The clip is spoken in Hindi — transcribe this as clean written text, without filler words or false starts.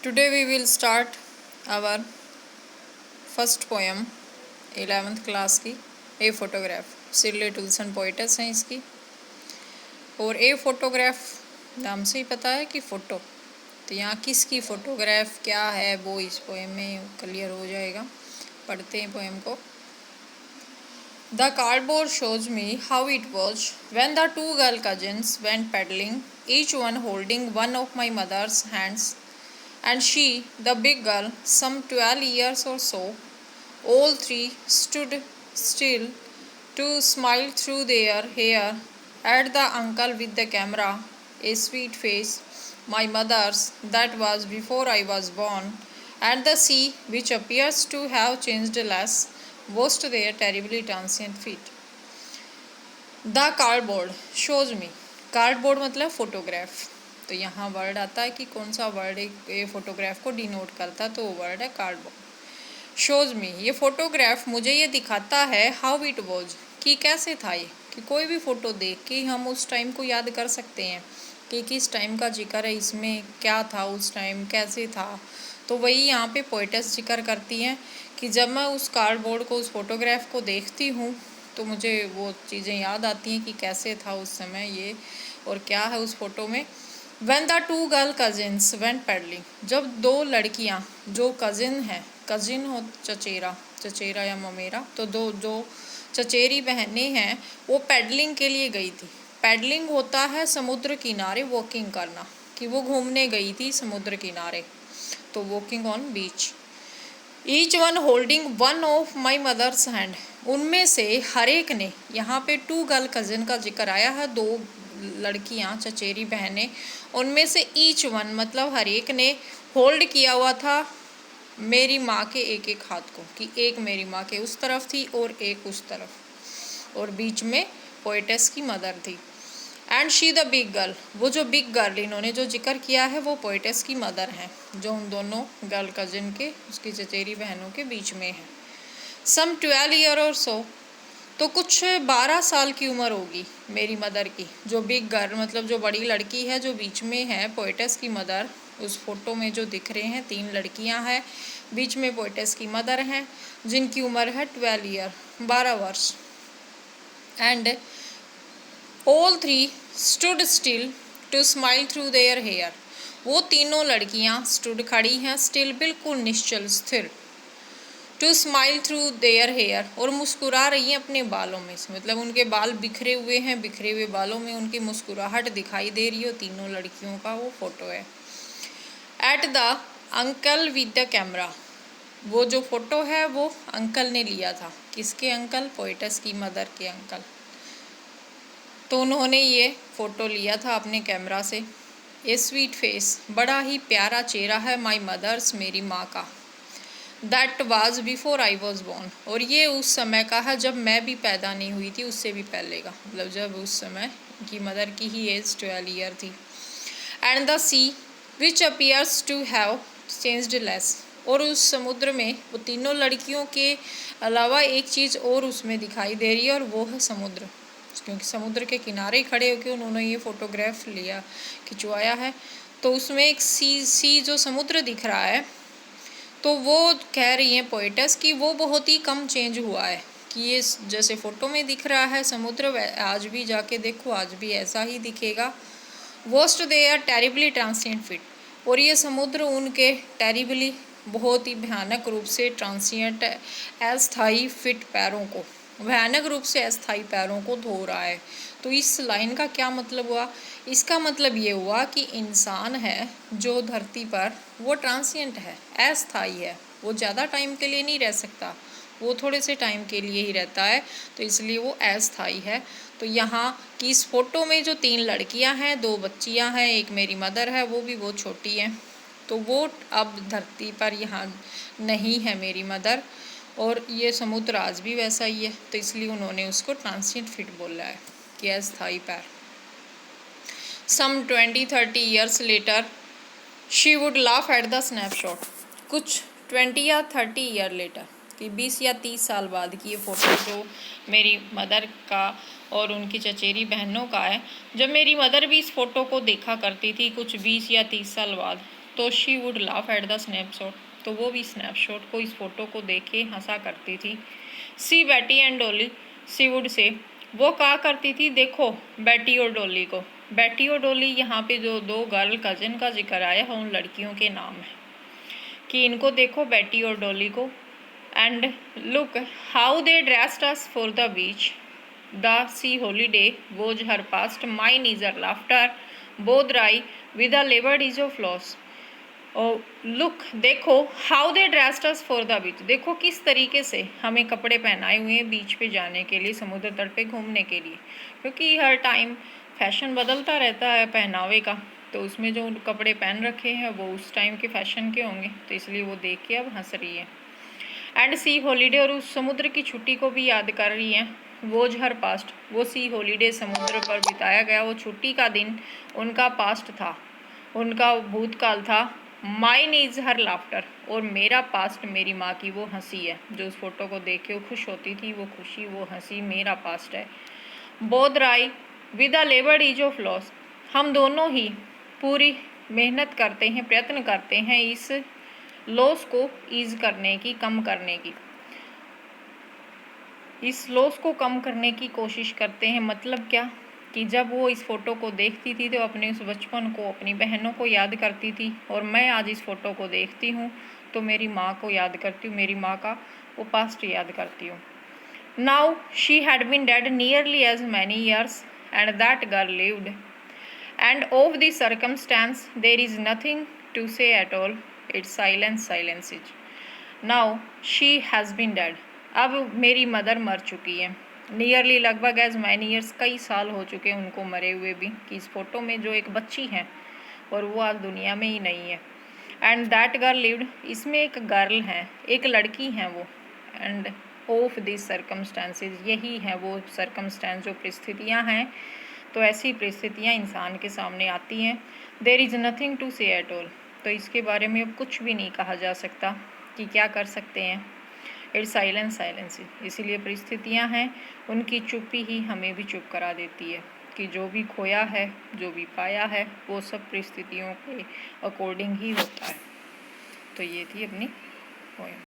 Today we will start our first poem 11th class की ए फोटोग्राफ। सिरले टुल्सन पोइटस हैं इसकी। और ए फोटोग्राफ नाम से ही पता है कि फ़ोटो, तो यहाँ किसकी फ़ोटोग्राफ क्या है वो इस पोएम में क्लियर हो जाएगा। पढ़ते हैं पोएम को। The cardboard shows me how it was when the two girl cousins went paddling, each one holding one of my mother's hands, and she, the big girl, some 12 years or so. All three stood still to smile through their hair at the uncle with the camera, a sweet face, my mother's, that was before I was born, and the sea, which appears to have changed less, washed their terribly transient feet. The cardboard shows me. Cardboard मतलब फोटोग्राफ। तो यहाँ वर्ड आता है कि कौन सा वर्ड एक फोटोग्राफ को डिनोट करता है, तो वो वर्ड है कार्डबोर्ड। शोज मी, ये फोटोग्राफ मुझे ये दिखाता है हाउ इट वॉज, कि कैसे था ये, कि कोई भी फ़ोटो देख के हम उस टाइम को याद कर सकते हैं कि किस टाइम का जिक्र है, इसमें क्या था उस टाइम, कैसे था। तो वही यहाँ पे पोइटस जिक्र करती हैं कि जब मैं उस कार्डबोर्ड को, उस फोटोग्राफ को देखती हूँ तो मुझे वो चीज़ें याद आती हैं कि कैसे था उस समय ये और क्या है उस फोटो में। When the two girl cousins went paddling, जब दो लड़कियाँ जो कज़िन हैं, कज़िन हो चचेरा, चचेरा या ममेरा, तो जो चचेरी बहनें हैं वो पैडलिंग के लिए गई थी। पैडलिंग होता है समुद्र किनारे वॉकिंग करना, कि वो घूमने गई थी समुद्र किनारे, तो walking on beach. Each one holding one of my mother's hand, उनमें से हर एक ने, यहाँ पे टू गर्ल कज़न का जिक्र आया है, दो लड़कियाँ चचेरी बहनें, उनमें से ईच वन मतलब हर एक ने होल्ड किया हुआ था मेरी माँ के एक एक हाथ को, कि एक मेरी माँ के उस तरफ थी और एक उस तरफ, और बीच में पोइटस की मदर थी। And she the big girl, वो जो बिग गर्ल इन्होंने जो जिक्र किया है वो पोइटस की मदर हैं, जो उन दोनों गर्ल कज़न के, उसकी चचेरी बहनों के बीच में है। सम 12 ईयर और सो, तो कुछ 12 साल की उम्र होगी मेरी मदर की। जो बिग गर्ल मतलब जो बड़ी लड़की है, जो बीच में है पोइटस की मदर, उस फोटो में जो दिख रहे हैं 3 लड़कियां हैं, बीच में पोइटस की मदर हैं, जिनकी उम्र है 12 ईयर, 12 वर्ष। And all three stood still to smile through their hair, वो तीनों लड़कियां स्टूड खड़ी हैं, स्टिल बिल्कुल निश्चल स्थिर, to smile through their hair, और मुस्कुरा रही हैं अपने बालों में से, मतलब उनके बाल बिखरे हुए हैं, बिखरे हुए बालों में उनकी मुस्कुराहट दिखाई दे रही हो। तीनों लड़कियों का वो फोटो है। At the uncle with the camera, वो जो फोटो है वो अंकल ने लिया था। किसके अंकल? पोइटस की मदर के अंकल। तो उन्होंने ये फ़ोटो लिया था अपने कैमरा से। ए स्वीट फेस, बड़ा ही प्यारा चेहरा है माई मदर्स, मेरी माँ का। That was before I was born, और ये उस समय का है जब मैं भी पैदा नहीं हुई थी, उससे भी पहले का, मतलब जब उस समय की मदर की ही एज 12 ईयर थी। And the sea which appears to have changed less, और उस समुद्र में वो तीनों लड़कियों के अलावा एक चीज़ और उसमें दिखाई दे रही है, और वो है समुद्र, क्योंकि समुद्र के किनारे खड़े होकर उन्होंने ये फ़ोटोग्राफ लिया, खिंचवाया है। तो उसमें एक सी जो समुद्र दिख रहा है, तो वो कह रही हैं पोइटस कि वो बहुत ही कम चेंज हुआ है, कि ये जैसे फ़ोटो में दिख रहा है समुद्र, आज भी जाके देखो आज भी ऐसा ही दिखेगा। Worst they are terribly transient fit, और ये समुद्र उनके टेरिबली बहुत ही भयानक रूप से ट्रांसिएंट अस्थायी फिट पैरों को, भयानक रूप से अस्थायी पैरों को धो रहा है। तो इस लाइन का क्या मतलब हुआ? इसका मतलब ये हुआ कि इंसान है जो धरती पर, वो ट्रांसिएंट है, अस्थायी है, वो ज़्यादा टाइम के लिए नहीं रह सकता, वो थोड़े से टाइम के लिए ही रहता है, तो इसलिए वो अस्थायी है। तो यहाँ की इस फोटो में जो 3 लड़कियाँ हैं, 2 बच्चियाँ हैं, एक मेरी मदर है, वो भी बहुत छोटी है, तो वो अब धरती पर यहाँ नहीं है मेरी मदर, और ये समुद्र आज भी वैसा ही है, तो इसलिए उन्होंने उसको ट्रांसिएंट फिट बोला है, कि अस्थायी पैर। सम 20-30 years later she would laugh at the snapshot, कुछ 20 या 30 ईयर लेटर, कि 20 या 30 साल बाद की ये फ़ोटो जो मेरी मदर का और उनकी चचेरी बहनों का है। जब मेरी मदर भी इस फ़ोटो को देखा करती थी कुछ 20 या 30 साल बाद, तो she would laugh at the snapshot, तो वो भी स्नैपशॉट को, इस फोटो को देख के हंसा करती थी। See Betty and Dolly, she would say, वो कहा करती थी, देखो बैटी और डॉली को। बैटी और डॉली यहाँ पे जो दो गर्ल कजिन का जिक्र आया है उन लड़कियों के नाम है कि इनको देखो बैटी और डॉली को। And look how they dressed us for the beach, the sea holiday was her past, mine is her laughter, both wry with a laboured ease of loss. और लुक देखो how they dressed us for the beach, देखो किस तरीके से हमें कपड़े पहनाए हुए हैं बीच पे जाने के लिए, समुद्र तट पे घूमने के लिए, क्योंकि हर टाइम फैशन बदलता रहता है पहनावे का, तो उसमें जो कपड़े पहन रखे हैं वो उस टाइम के फैशन के होंगे, तो इसलिए वो देख के अब हंस रही है। एंड सी हॉलीडे, और उस समुद्र की छुट्टी को भी याद कर रही हैं। वोज हर पास्ट, वो सी हॉलीडे समुद्र पर बिताया गया वो छुट्टी का दिन उनका पास्ट था, उनका भूतकाल था। माइन इज हर लाफ्टर, और मेरा पास्ट मेरी माँ की वो हंसी है, जो उस फोटो को देख के वो खुश होती थी, वो खुशी वो हंसी मेरा पास्ट है। Both wry with a labour is of loss, हम दोनों ही पूरी मेहनत करते हैं, प्रयत्न करते हैं इस लॉस को ईज करने की, कम करने की, इस लॉस को कम करने की कोशिश करते हैं। मतलब क्या कि जब वो इस फ़ोटो को देखती थी तो अपने उस बचपन को, अपनी बहनों को याद करती थी, और मैं आज इस फ़ोटो को देखती हूँ तो मेरी माँ को याद करती हूँ, मेरी माँ का वो पास्ट याद करती हूँ। Now she had been dead nearly as many years and that girl lived, and of this circumstance there is nothing to say at all, its silence, silence is. Now she has been dead, अब मेरी मदर मर चुकी है। नियरली, लगभग, एज मैनी ईयर्स, कई साल हो चुके हैं उनको मरे हुए भी, कि इस फोटो में जो एक बच्ची है और वो आज दुनिया में ही नहीं है। एंड दैट गर्ल लिव्ड, इसमें एक गर्ल है, एक लड़की है वो। एंड ऑफ दिस सर्कमस्टेंसेज, यही है वो सर्कमस्टेंस, जो परिस्थितियाँ हैं, तो ऐसी परिस्थितियाँ इंसान के सामने आती हैं। देर is nothing to say at all, तो इसके बारे में अब कुछ भी नहीं कहा जा सकता कि क्या कर सकते हैं। इट्स साइलेंस, साइलेंस, इसीलिए परिस्थितियाँ हैं, उनकी चुप्पी ही हमें भी चुप करा देती है, कि जो भी खोया है, जो भी पाया है, वो सब परिस्थितियों के अकॉर्डिंग ही होता है। तो ये थी अपनी पोएम।